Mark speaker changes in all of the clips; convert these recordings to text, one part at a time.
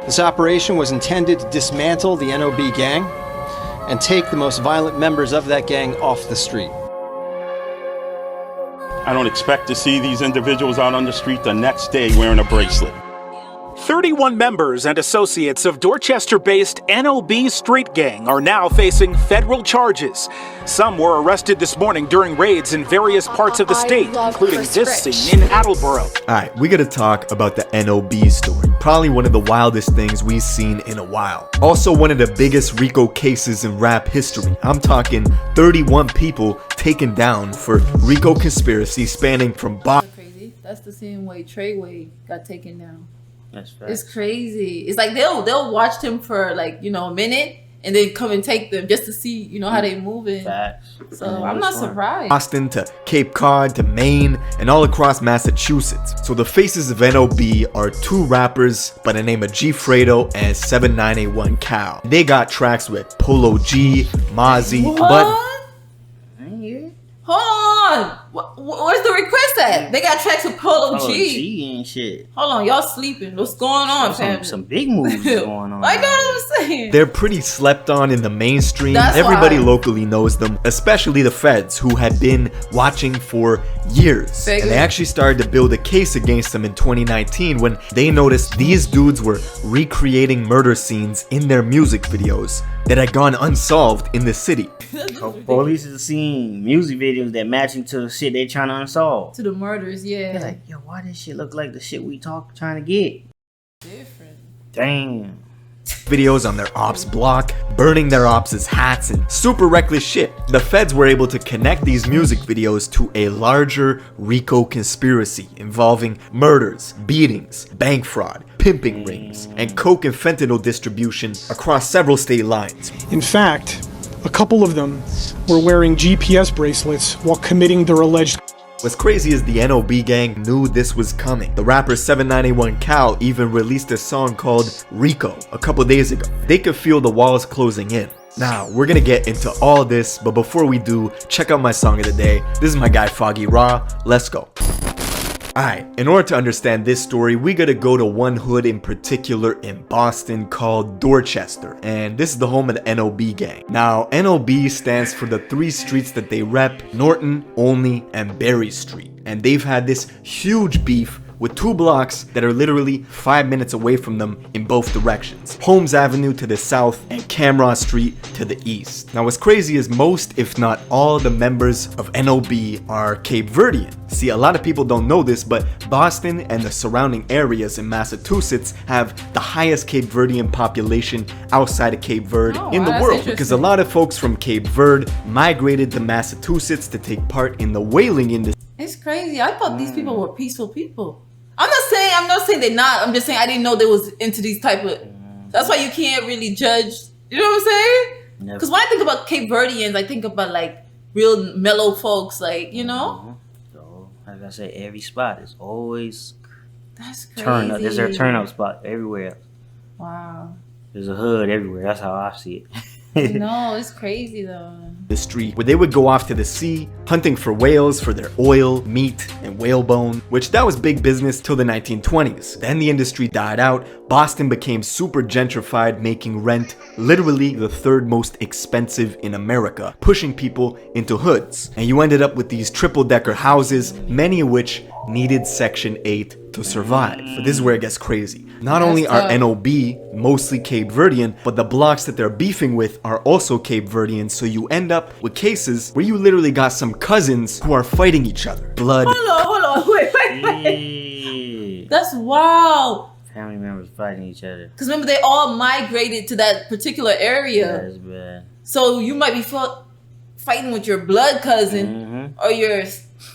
Speaker 1: This operation was intended to dismantle the NOB gang and take the most violent members of that gang off the street.
Speaker 2: I don't expect to see these individuals out on the street the next day wearing a bracelet.
Speaker 3: 31 members and associates of Dorchester-based NOB street gang are now facing federal charges. Some were arrested this morning during raids in various parts of the state, including this scene in Attleboro.
Speaker 4: Alright, we gotta talk about the NOB story. Probably one of the wildest things we've seen in a while. Also one of the biggest RICO cases in rap history. I'm talking 31 people taken down for RICO conspiracy spanning from
Speaker 5: Crazy. That's the same way Treyway got taken down.
Speaker 6: That's
Speaker 5: It's crazy. It's like they'll watch him for like, a minute and then come and take them just to see, how they moving.
Speaker 6: Facts.
Speaker 5: So I'm not surprised.
Speaker 4: Boston to Cape Cod to Maine and all across Massachusetts. So the faces of NOB are two rappers by the name of G Fredo and 7981 Cal. They got tracks with Polo G, Mozzie, but
Speaker 5: Hold on. Where's the request at? They got tracks with Polo G.
Speaker 6: and shit.
Speaker 5: Hold on, y'all sleeping. What's going on, fam?
Speaker 6: Some big moves going on.
Speaker 5: I know what I'm saying.
Speaker 4: they're pretty slept on in the mainstream.
Speaker 5: That's
Speaker 4: Everybody
Speaker 5: why.
Speaker 4: locally knows them, especially the feds who had been watching for years.
Speaker 5: Figure.
Speaker 4: And they actually started to build a case against them in 2019 when they noticed these dudes were recreating murder scenes in their music videos that had gone unsolved in the city.
Speaker 6: Police is seeing music videos that matching to the shit they trying to unsolve.
Speaker 5: To the murders, yeah.
Speaker 6: They're like, yo, why this shit look like the shit we trying to get?
Speaker 5: Different.
Speaker 6: Damn.
Speaker 4: Videos on their ops block, burning their ops' hats, and super reckless shit. The feds were able to connect these music videos to a larger RICO conspiracy involving murders, beatings, bank fraud, pimping rings, and coke and fentanyl distribution across several state lines.
Speaker 7: In fact, a couple of them were wearing GPS bracelets while committing their alleged.
Speaker 4: What's crazy is the NOB gang knew this was coming. The rapper 7981 Cal even released a song called RICO a couple days ago. They could feel the walls closing in. Now, we're gonna get into all this, but before we do, check out my song of the day. This is my guy Foggy Raw. Let's go. Alright, in order to understand this story, we gotta go to one hood in particular in Boston called Dorchester, and this is the home of the NOB gang. Now, NOB stands for the three streets that they rep: Norton, Olney, and Berry Street, and they've had this huge beef with two blocks that are literally 5 minutes away from them in both directions. Holmes Avenue to the south and Camrose Street to the east. Now what's crazy is most, if not all, the members of NOB are Cape Verdean. See, a lot of people don't know this, but Boston and the surrounding areas in Massachusetts have the highest Cape Verdean population outside of Cape Verde in the world, because a lot of folks from Cape Verde migrated to Massachusetts to take part in the whaling industry.
Speaker 5: It's crazy. I thought these people were peaceful people. I'm not saying they're not. I'm just saying I didn't know they was into these type of. That's why you can't really judge. You know what I'm saying? Because when I think about Cape Verdeans, I think about like real mellow folks, like
Speaker 6: So, like I said, every spot is always
Speaker 5: That's crazy.
Speaker 6: turn up. There's a turn up spot everywhere.
Speaker 5: Wow.
Speaker 6: There's a hood everywhere. That's how I see it.
Speaker 5: No, it's crazy though.
Speaker 4: The street where they would go off to the sea hunting for whales for their oil, meat, and whalebone, which that was big business till the 1920s. Then the industry died out. Boston became super gentrified, making rent literally the third most expensive in America, pushing people into hoods. And you ended up with these triple-decker houses, many of which needed Section 8 to survive. But this is where it gets crazy. Not only are NOB mostly Cape Verdean, but the blocks that they're beefing with are also Cape Verdean, so you end up with cases where you literally got some cousins who are fighting each other. Blood.
Speaker 5: Hold on, wait. That's wild.
Speaker 6: Family members fighting each other.
Speaker 5: Because remember, they all migrated to that particular area.
Speaker 6: That's bad.
Speaker 5: So you might be fighting with your blood cousin or your.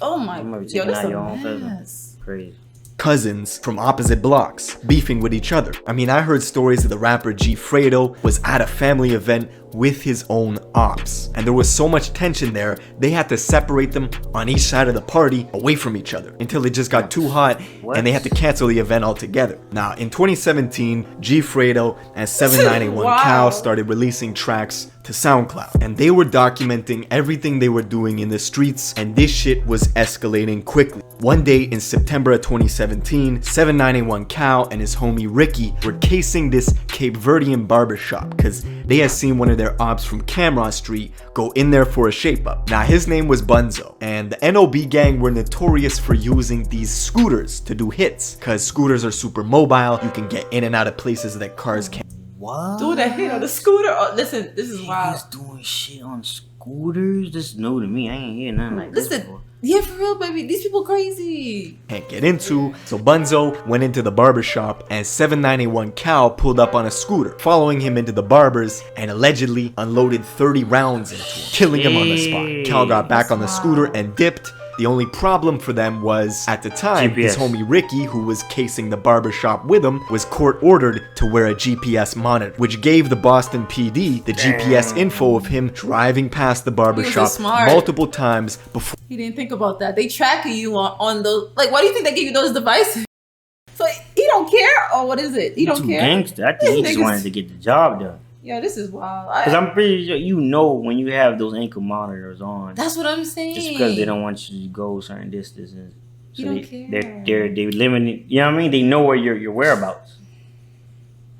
Speaker 5: Oh my.
Speaker 6: You might be
Speaker 5: Yo,
Speaker 6: taking
Speaker 5: that's
Speaker 6: out
Speaker 5: a
Speaker 6: your own cousin.
Speaker 5: mess.
Speaker 6: Crazy.
Speaker 4: Cousins from opposite blocks beefing with each other. I mean, I heard stories of the rapper G Fredo was at a family event with his own ops. And there was so much tension there, they had to separate them on each side of the party away from each other until it just got too hot and they had to cancel the event altogether. Now, in 2017, G Fredo and 791
Speaker 5: Wow.
Speaker 4: Cal started releasing tracks to SoundCloud, and they were documenting everything they were doing in the streets, and this shit was escalating quickly. One day in September of 2017, 791 Cal and his homie Ricky were casing this Cape Verdean barbershop because they had seen one of their ops from Cameron Street go in there for a shape-up. Now, his name was Bunzo, and the NOB gang were notorious for using these scooters to do hits, because scooters are super mobile, you can get in and out of places that cars can't.
Speaker 6: What?
Speaker 5: Do that hit on the scooter. Oh, listen, this is wild.
Speaker 6: Niggas doing shit on scooters? This is new to me. I ain't hear nothing like this
Speaker 5: Listen,
Speaker 6: before.
Speaker 5: yeah, for real, baby. These people crazy.
Speaker 4: Can't get into, so Bunzo went into the barbershop and 791 Cal pulled up on a scooter, following him into the barber's and allegedly unloaded 30 rounds into him, killing him on the spot. Cal got back on the scooter and dipped. The only problem for them was, at the time, his homie Ricky, who was casing the barbershop with him, was court-ordered to wear a GPS monitor, which gave the Boston PD the GPS info of him driving past the barbershop
Speaker 5: smart.
Speaker 4: multiple times before.
Speaker 5: He didn't think about that. They tracking you on those. Like, why do you think they give you those devices? So he don't care, or what is it? He don't
Speaker 6: Too
Speaker 5: care.
Speaker 6: gangster. I think he just
Speaker 5: Niggas-
Speaker 6: wanted to get the job done.
Speaker 5: Yo, this is wild.
Speaker 6: Because I'm pretty sure you know when you have those ankle monitors on.
Speaker 5: That's what I'm saying.
Speaker 6: Just because they don't want you to go certain distances.
Speaker 5: You don't care.
Speaker 6: They're limiting. You know what I mean? They know where your whereabouts.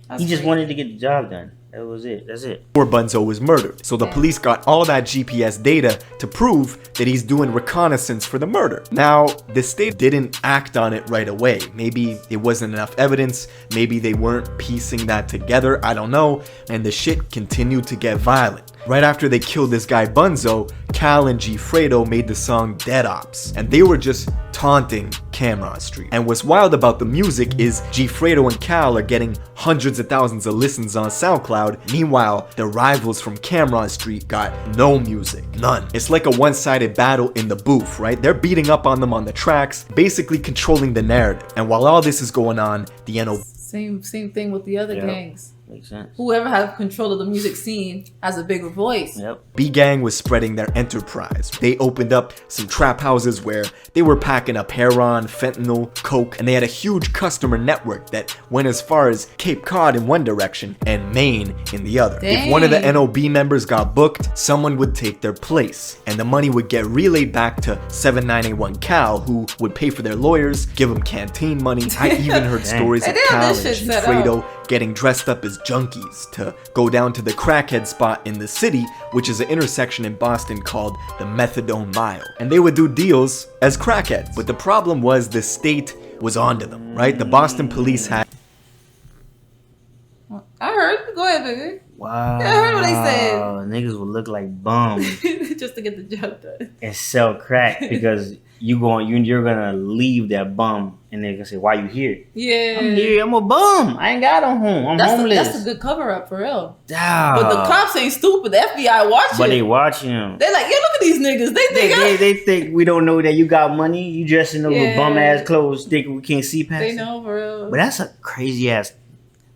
Speaker 5: That's
Speaker 6: He just
Speaker 5: crazy.
Speaker 6: wanted to get the job done. That was it. That's it.
Speaker 4: Bunzo was murdered. So the police got all that GPS data to prove that he's doing reconnaissance for the murder. Now, the state didn't act on it right away. Maybe it wasn't enough evidence. Maybe they weren't piecing that together. I don't know. And the shit continued to get violent. Right after they killed this guy Bunzo, Cal and G Fredo made the song Dead Ops, and they were just taunting Cameron Street. And what's wild about the music is G Fredo and Cal are getting hundreds of thousands of listens on SoundCloud. Meanwhile, their rivals from Cameron Street got no music, none. It's like a one-sided battle in the booth, right? They're beating up on them on the tracks, basically controlling the narrative. And while all this is going on, the NOB
Speaker 5: Same thing with the other
Speaker 6: Yep.
Speaker 5: gangs.
Speaker 6: Makes sense.
Speaker 5: Whoever has control of the music scene has a bigger voice.
Speaker 6: Yep.
Speaker 4: B-Gang was spreading their enterprise. They opened up some trap houses where they were packing up heroin, fentanyl, coke, and they had a huge customer network that went as far as Cape Cod in one direction and Maine in the other. If one of the
Speaker 5: Dang.
Speaker 4: NOB members got booked, someone would take their place, and the money would get relayed back to 791 Cal, who would pay for their lawyers, give them canteen money. I even heard stories of
Speaker 5: They have
Speaker 4: Cal
Speaker 5: this
Speaker 4: and
Speaker 5: shit
Speaker 4: G
Speaker 5: set
Speaker 4: Fredo
Speaker 5: up.
Speaker 4: getting dressed up as junkies to go down to the crackhead spot in the city, which is an intersection in Boston called the Methadone Mile. And they would do deals as crackheads. But the problem was the state was onto them, right? The Boston police had
Speaker 5: I heard. Go ahead, baby.
Speaker 6: Wow.
Speaker 5: Yeah, I heard what they said.
Speaker 6: Niggas would look like bums
Speaker 5: Just to get the job done.
Speaker 6: and sell crack because you're gonna leave that bum and they're gonna say, "Why you here?"
Speaker 5: Yeah.
Speaker 6: I'm here. I'm a bum. I ain't got no home. I'm homeless.
Speaker 5: That's a good cover up for real.
Speaker 6: Dawg.
Speaker 5: But the cops ain't stupid. The FBI watching.
Speaker 6: But they watching him.
Speaker 5: They're like, yeah, look at these niggas. They think
Speaker 6: They think we don't know that you got money. You dressed in those little
Speaker 5: Yeah.
Speaker 6: bum ass clothes, thinking we can't see past
Speaker 5: they
Speaker 6: it.
Speaker 5: know for real.
Speaker 6: But that's a crazy ass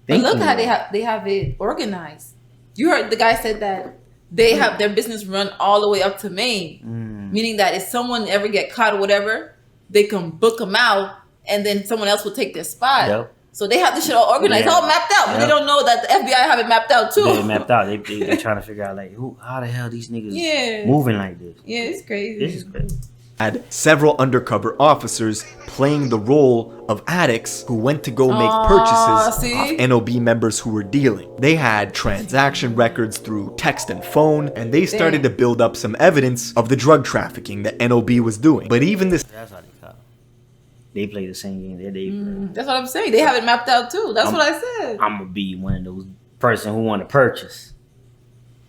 Speaker 5: But
Speaker 6: thing.
Speaker 5: look how they have it organized. You heard the guy said that they have their business run all the way up to Maine, meaning that if someone ever get caught or whatever, they can book them out, and then someone else will take their spot.
Speaker 6: Yep.
Speaker 5: So they have this shit all organized,
Speaker 6: Yeah.
Speaker 5: all mapped out, but they
Speaker 6: Yep.
Speaker 5: don't know that the FBI have it mapped out too.
Speaker 6: They mapped out. They trying to figure out like how the hell these niggas
Speaker 5: Yeah.
Speaker 6: moving like this.
Speaker 5: Yeah, it's crazy.
Speaker 6: This is crazy.
Speaker 4: had several undercover officers playing the role of addicts who went to go make purchases
Speaker 5: see?
Speaker 4: off NOB members who were dealing. They had transaction records through text and phone, and they started to build up some evidence of the drug trafficking that NOB was doing. But even this
Speaker 6: That's how they cop. They play the same game that they play.
Speaker 5: That's what I'm saying. They have it mapped out too. That's what I said.
Speaker 6: I'm gonna be one of those person who want to purchase,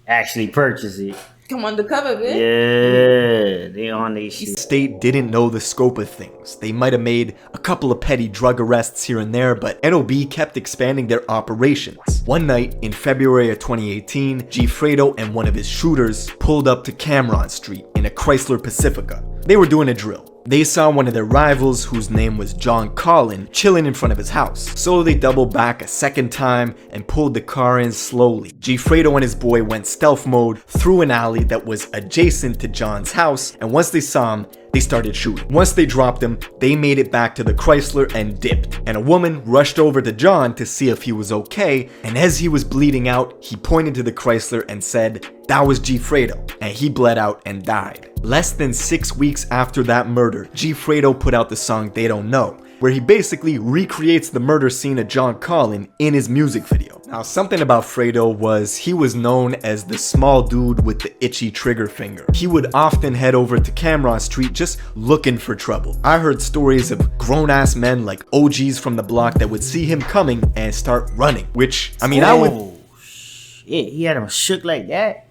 Speaker 6: actually purchase it.
Speaker 5: Come undercover, bitch.
Speaker 6: Yeah, they on they shit.
Speaker 4: state didn't know the scope of things. They might have made a couple of petty drug arrests here and there, but NOB kept expanding their operations. One night in February of 2018, G Fredo and one of his shooters pulled up to Cameron Street in a Chrysler Pacifica. They were doing a drill. They saw one of their rivals, whose name was John Collin, chilling in front of his house. So they doubled back a second time and pulled the car in slowly. Gfredo and his boy went stealth mode through an alley that was adjacent to John's house, and once they saw him, they started shooting. Once they dropped him, they made it back to the Chrysler and dipped. And a woman rushed over to John to see if he was okay, and as he was bleeding out, he pointed to the Chrysler and said, "That was Gfredo," and he bled out and died. Less than 6 weeks after that murder, Gfredo put out the song They Don't Know, where he basically recreates the murder scene of John Collin in his music video. Now, something about Fredo was he was known as the small dude with the itchy trigger finger. He would often head over to Cameron Street just looking for trouble. I heard stories of grown-ass men like OGs from the block that would see him coming and start running, which, I mean, I would...
Speaker 6: Shit, he had him shook like that?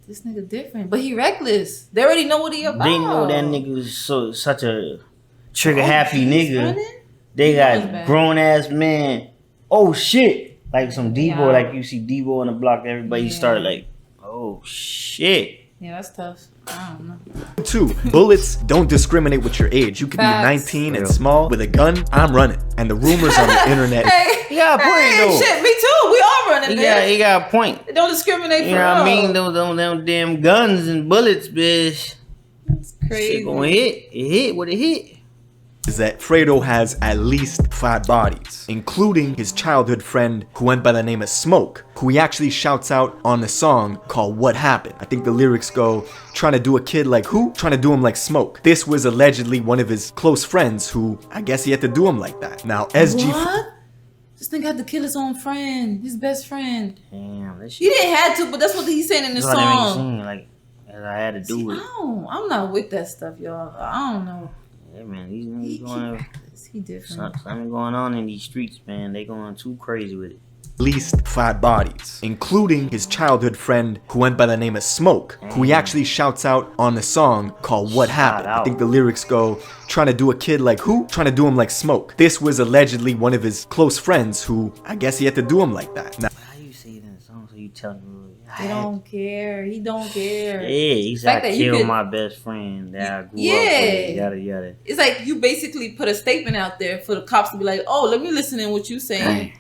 Speaker 5: This nigga different, but he reckless. They already know what he about.
Speaker 6: They know that nigga was such a trigger-happy nigga. They got grown-ass man. Oh, shit. Like some Debo, like you see Debo on the block, everybody started like, oh, shit.
Speaker 5: Yeah, that's tough. I don't know.
Speaker 4: 2. Bullets don't discriminate with your age. You could be 19 and small with a gun. I'm running. And the rumors on the internet.
Speaker 6: He got a point, though.
Speaker 5: Shit, me too. We all running, man.
Speaker 6: He got a point.
Speaker 5: It don't discriminate for
Speaker 6: You know what I mean? Them damn guns and bullets, bitch.
Speaker 5: That's crazy.
Speaker 6: Shit gonna hit. It hit what it hit.
Speaker 4: Is that Fredo has at least 5 bodies, including his childhood friend who went by the name of Smoke, who he actually shouts out on the song called What Happened. I think the lyrics go, trying to do a kid like who? Trying to do him like Smoke. This was allegedly one of his close friends who, I guess he had to do him like that. Now, SG...
Speaker 5: What? This nigga had to kill his own friend, his best friend.
Speaker 6: Damn, that shit.
Speaker 5: He didn't have to, but that's what he's saying in the
Speaker 6: That's what that nigga
Speaker 5: song.
Speaker 6: saying, like, I had to do it.
Speaker 5: I'm not with that stuff, y'all. I don't know.
Speaker 6: Yeah, man, these niggas going...
Speaker 5: He different.
Speaker 6: Something going on in these streets, man. They going too crazy with it.
Speaker 4: At least 5 bodies, including his childhood friend who went by the name of Smoke, who he actually shouts out on the song called What Happened. I think the lyrics go, trying to do a kid like who? Trying to do him like Smoke. This was allegedly one of his close friends who, I guess he had to do him like that. Now,
Speaker 6: how you say it in the song so you tell me?
Speaker 5: He don't care. He don't care.
Speaker 6: Yeah, he's like, I killed my best friend that I grew up with. Yada yada.
Speaker 5: It's like you basically put a statement out there for the cops to be like, oh, let me listen in what you saying.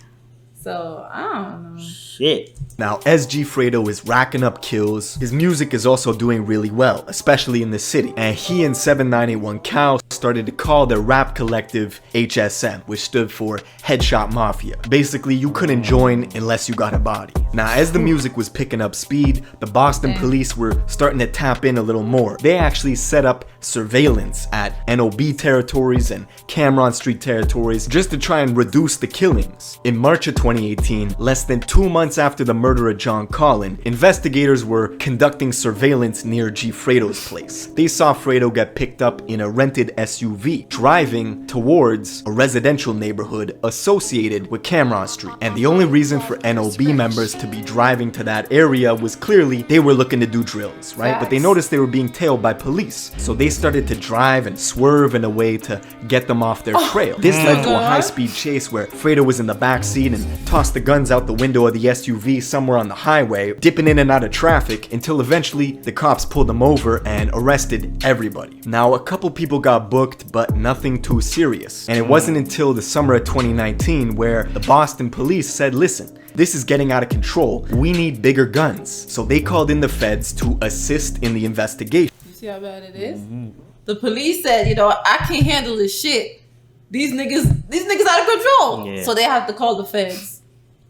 Speaker 5: So, I don't know.
Speaker 6: Shit.
Speaker 4: Now, as Gfredo is racking up kills, his music is also doing really well, especially in the city. And he and 7981 Cal started to call their rap collective HSM, which stood for Headshot Mafia. Basically, you couldn't join unless you got a body. Now, as the music was picking up speed, the Boston police were starting to tap in a little more. They actually set up surveillance at NOB territories and Cameron Street territories just to try and reduce the killings. In March of 2018, less than 2 months after the murder of John Collin, investigators were conducting surveillance near Gfredo's place. They saw Fredo get picked up in a rented SUV, driving towards a residential neighborhood associated with Cameron Street. And the only reason for NOB members to be driving to that area was clearly they were looking to do drills, right? But they noticed they were being tailed by police, so they started to drive and swerve in a way to get them off their trail. This led to a high-speed chase where Fredo was in the backseat and tossed the guns out the window of the SUV somewhere on the highway, dipping in and out of traffic until eventually the cops pulled him over and arrested everybody. Now, a couple people got booked, but nothing too serious. And it wasn't until the summer of 2019 where the Boston police said, listen, this is getting out of control. We need bigger guns. So they called in the feds to assist in the investigation.
Speaker 5: You see how bad it is? The police said, I can't handle this shit. These niggas out of control. Yeah. So they have to call the feds.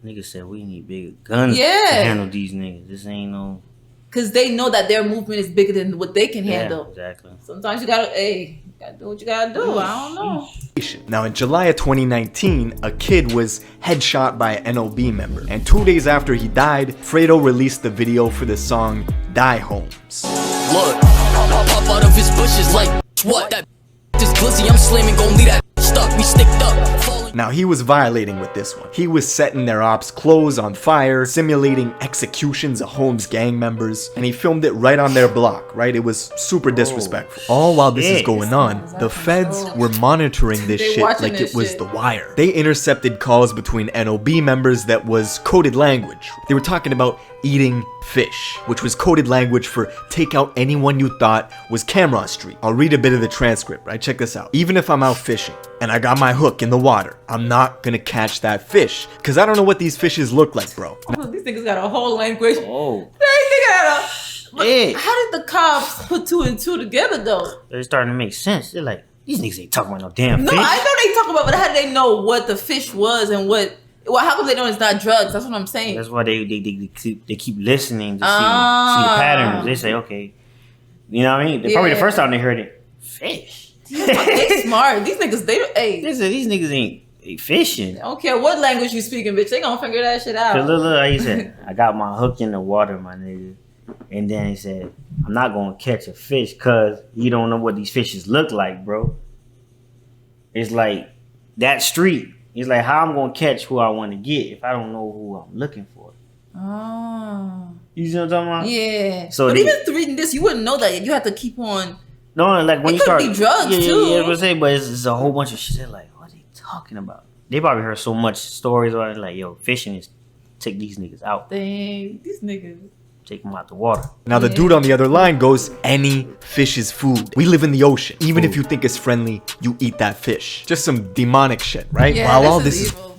Speaker 6: Niggas said we need bigger guns to handle these niggas. This ain't no...
Speaker 5: Because they know that their movement is bigger than what they can handle.
Speaker 6: Exactly.
Speaker 5: Sometimes you gotta do what you gotta do. I don't know.
Speaker 4: Now, in July of 2019, a kid was headshot by an NOB member. And 2 days after he died, Fredo released the video for the song Die Homes.
Speaker 8: Look, I'll pop out of his bushes like, what? That is glizzy, I'm slamming, gon' leave that stuck, we sticked up.
Speaker 4: Now he was violating with this one. He was setting their ops' clothes on fire, simulating executions of Holmes gang members, and he filmed it right on their block, right? It was super disrespectful. All while this is going on, the feds were monitoring this shit like it was The Wire. They intercepted calls between NOB members that was coded language. They were talking about eating fish, which was coded language for take out anyone you thought was Cameron Street. I'll read a bit of the transcript, right? Check this out. Even if I'm out fishing and I got my hook in the water, I'm not gonna catch that fish because I don't know what these fishes look like, bro.
Speaker 5: These niggas got a whole language.
Speaker 6: Oh.
Speaker 5: They got a...
Speaker 6: Yeah.
Speaker 5: How did the cops put 2 and 2 together though?
Speaker 6: They're starting to make sense. They're like, these niggas ain't talking about no damn fish.
Speaker 5: No, I know they talk about, but how did they know what the fish was and what? Well, how come they know it's not drugs? That's what I'm saying.
Speaker 6: That's why they keep listening to see the patterns. They say, okay, you know what I mean? Probably the first time they heard it, fish.
Speaker 5: They smart. These niggas,
Speaker 6: These niggas ain't fishing.
Speaker 5: I don't care what language you speaking, bitch. They gonna figure that shit out.
Speaker 6: Look, he said, I got my hook in the water, my nigga. And then he said, I'm not gonna catch a fish because you don't know what these fishes look like, bro. It's like that street. It's like how I'm gonna catch who I want to get if I don't know who I'm looking for.
Speaker 5: Oh.
Speaker 6: You see what I'm talking about?
Speaker 5: Yeah.
Speaker 6: So
Speaker 5: but even reading this, you wouldn't know that. You have to keep on.
Speaker 6: No, like when
Speaker 5: it
Speaker 6: you start,
Speaker 5: could be drugs too.
Speaker 6: Yeah, but it's a whole bunch of shit. They're like, what are they talking about? They probably heard so much stories about it. Like, yo, fishing is take these niggas out.
Speaker 5: Dang, these niggas.
Speaker 6: Take them out the water.
Speaker 4: Now the dude on the other line goes, any fish is food. We live in the ocean. Even if you think it's friendly, you eat that fish. Just some demonic shit, right?
Speaker 5: Yeah,
Speaker 4: While all this is
Speaker 5: evil.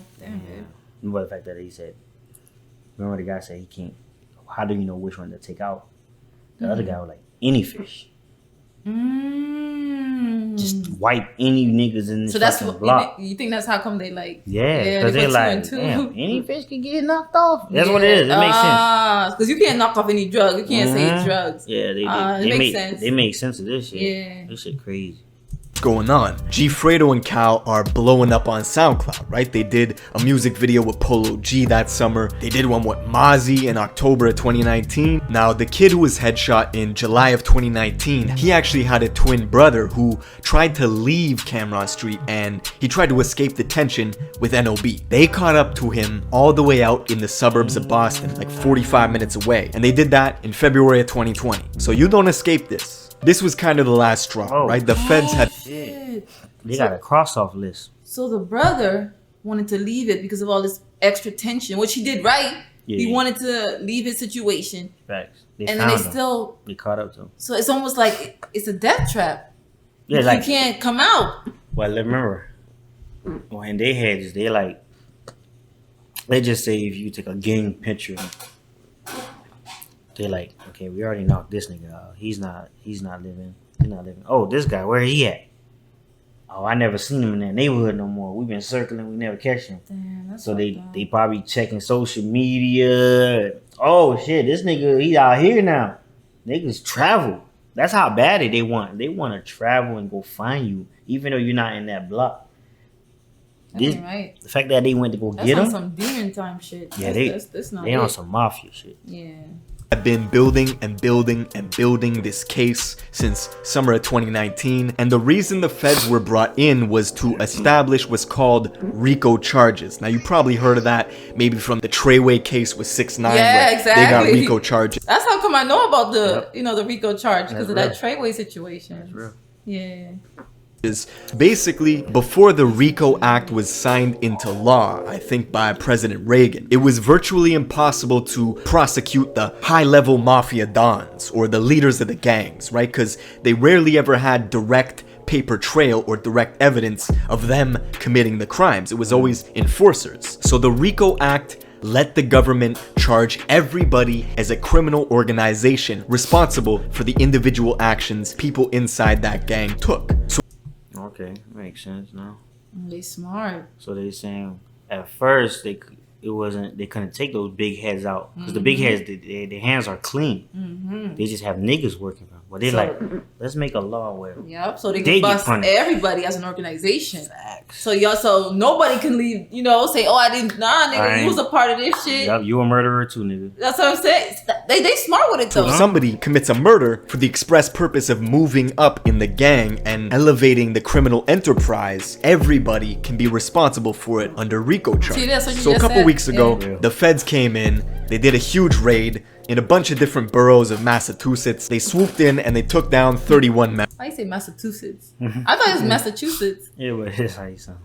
Speaker 6: But the fact that he said, remember the guy said he can't, how do you know which one to take out? The other guy was like, any fish. Just wipe any niggas in this fucking block.
Speaker 5: You think that's how come they like?
Speaker 6: Yeah, because they're like, damn, any fish can get knocked off. That's what it is. It makes sense.
Speaker 5: Because you can't knock off any drug. You can't say it's drugs.
Speaker 6: Yeah, they make sense of this shit. Yeah. This shit crazy.
Speaker 4: going on. Gfredo and Cal are blowing up on SoundCloud, right? They did a music video with Polo G that summer. They did one with Mozzie in October of 2019. Now, the kid who was headshot in July of 2019, he actually had a twin brother who tried to leave Cameron Street and he tried to escape detention with NOB. They caught up to him all the way out in the suburbs of Boston, like 45 minutes away. And they did that in February of 2020. So you don't escape this. This was kind of the last straw, right? The feds had...
Speaker 6: They got a cross-off list.
Speaker 5: So the brother wanted to leave it because of all this extra tension, which he did right. Yeah. He wanted to leave his situation.
Speaker 6: Facts.
Speaker 5: And then they
Speaker 6: caught up to him.
Speaker 5: So it's almost like it's a death trap.
Speaker 6: Yeah,
Speaker 5: you can't come out.
Speaker 6: Well, remember, when they had this, they just say if you take a gang picture, they're like, okay, we already knocked this nigga out. He's not living. Oh, this guy, where he at? Oh, I never seen him in that neighborhood no more. We've been circling, we never catch him.
Speaker 5: Damn,
Speaker 6: so they probably checking social media. Oh shit, this nigga, he out here now. Niggas travel. That's how bad they want. They want to travel and go find you, even though you're not in that block.
Speaker 5: Right.
Speaker 6: The fact that they went to go get him.
Speaker 5: That's some demon time shit.
Speaker 6: Yeah,
Speaker 5: that's not
Speaker 6: they on some mafia shit.
Speaker 5: Yeah.
Speaker 4: I've been building and building and building this case since summer of 2019, and the reason the feds were brought in was to establish what's called RICO charges. Now you probably heard of that maybe from the Treyway case with 6ix9ine.
Speaker 5: Yeah, exactly.
Speaker 4: They got RICO charges.
Speaker 5: That's how come I know about the the RICO charge because of that Treyway situation.
Speaker 6: That's real.
Speaker 5: Yeah.
Speaker 4: Basically, before the RICO Act was signed into law, I think by President Reagan, it was virtually impossible to prosecute the high-level mafia dons or the leaders of the gangs, right? Because they rarely ever had direct paper trail or direct evidence of them committing the crimes. It was always enforcers. So the RICO Act let the government charge everybody as a criminal organization responsible for the individual actions people inside that gang took. So
Speaker 6: okay, makes sense now.
Speaker 5: They smart.
Speaker 6: So they saying at first it it wasn't. They couldn't take those big heads out because the big heads, their hands are clean. They just have niggas working for them. But they like, let's make a law where.
Speaker 5: Yep. So they can bust
Speaker 6: punished.
Speaker 5: everybody as an organization. So so nobody can leave. Say, oh, I didn't. Nah, nigga, you was a part of this shit.
Speaker 6: Yep, you a murderer too, nigga.
Speaker 5: That's what I'm saying. They smart with it though.
Speaker 4: If somebody commits a murder for the express purpose of moving up in the gang and elevating the criminal enterprise, everybody can be responsible for it under RICO charges.
Speaker 5: See, that's what you
Speaker 4: So a
Speaker 5: just
Speaker 4: couple
Speaker 5: said.
Speaker 4: weeks ago,
Speaker 6: Yeah.
Speaker 4: the feds came in, they did a huge raid in a bunch of different boroughs of Massachusetts. They swooped in and they took down 31 men.
Speaker 5: Why you say Massachusetts? I thought it was Massachusetts.
Speaker 6: Yeah, but that's how you sound.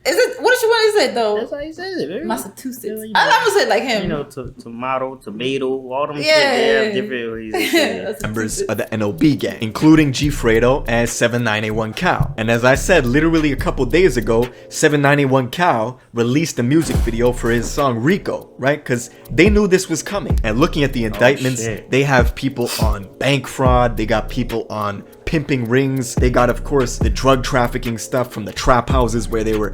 Speaker 5: Is it? What did you want to say though?
Speaker 6: That's how you say it, baby.
Speaker 5: Massachusetts.
Speaker 6: You know,
Speaker 5: I never said like him.
Speaker 6: You know, tomato, all them shit.
Speaker 5: Yeah.
Speaker 6: They have different ways to say it.
Speaker 4: Members of the NOB gang, including G Fredo and 7981 Cal. And as I said, literally a couple days ago, 7981 Cal released a music video for his song RICO, right? Because they knew this was coming. And looking at the indictments,
Speaker 6: shit.
Speaker 4: they have people on bank fraud, they got people on pimping rings, they got, of course, the drug trafficking stuff from the trap houses where they were,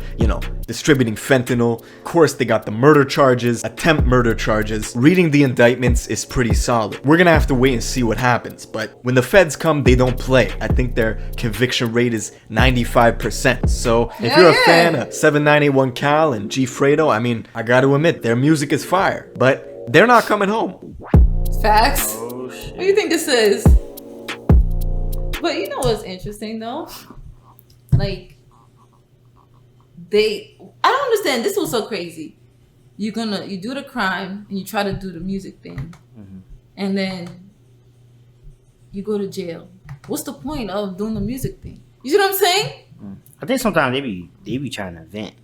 Speaker 4: distributing fentanyl. Of course, they got the murder charges, attempt murder charges. Reading the indictments is pretty solid. We're gonna have to wait and see what happens, but when the feds come, they don't play. I think their conviction rate is 95%. So if you're a fan of 7981 Cal and G Fredo, I gotta admit, their music is fire, but they're not coming home.
Speaker 5: Facts.
Speaker 6: Oh, shit.
Speaker 5: What do you think this is? But you know what's interesting though? Like, I don't understand. This was so crazy. You do the crime and you try to do the music thing, and then you go to jail. What's the point of doing the music thing? You see what I'm saying?
Speaker 6: I think sometimes they be trying to vent.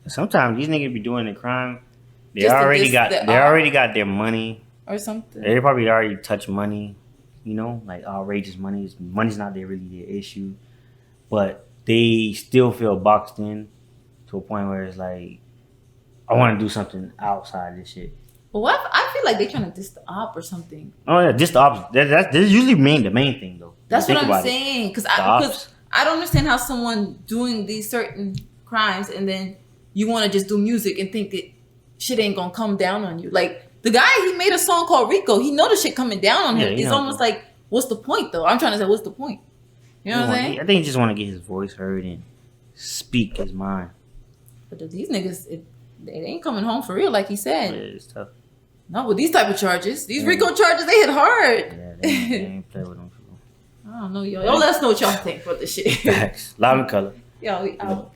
Speaker 6: Sometimes these niggas be doing the crime. They
Speaker 5: Just to
Speaker 6: already
Speaker 5: diss
Speaker 6: got
Speaker 5: the
Speaker 6: they
Speaker 5: art.
Speaker 6: already got their money.
Speaker 5: Or something.
Speaker 6: They probably already touched money. Like outrageous money. Money's not really their issue, but they still feel boxed in to a point where it's like, I want to do something outside this shit.
Speaker 5: But what I feel like they're trying to diss the op or something.
Speaker 6: Oh yeah, just the opposite. That's usually the main thing though.
Speaker 5: That's
Speaker 6: Think
Speaker 5: what I'm
Speaker 6: about it.
Speaker 5: saying. Because
Speaker 6: ops.
Speaker 5: I don't understand how someone doing these certain crimes and then you want to just do music and think that shit ain't gonna come down on you. Like the guy, he made a song called RICO. He know the shit coming down on him.
Speaker 6: Yeah, he
Speaker 5: It's
Speaker 6: know.
Speaker 5: almost like, what's the point though? I'm trying to say, what's the point? You know what I'm saying?
Speaker 6: I think he just want to get his voice heard and speak his mind.
Speaker 5: But these niggas, they ain't coming home for real, like he
Speaker 6: Yeah,
Speaker 5: said.
Speaker 6: it's tough.
Speaker 5: Not with these type of charges. These RICO charges, they hit hard.
Speaker 6: Yeah, they ain't play with them people.
Speaker 5: I don't know, y'all. Y'all let us know what y'all think about this shit.
Speaker 6: Facts. Loud and color.
Speaker 5: Yo, we out.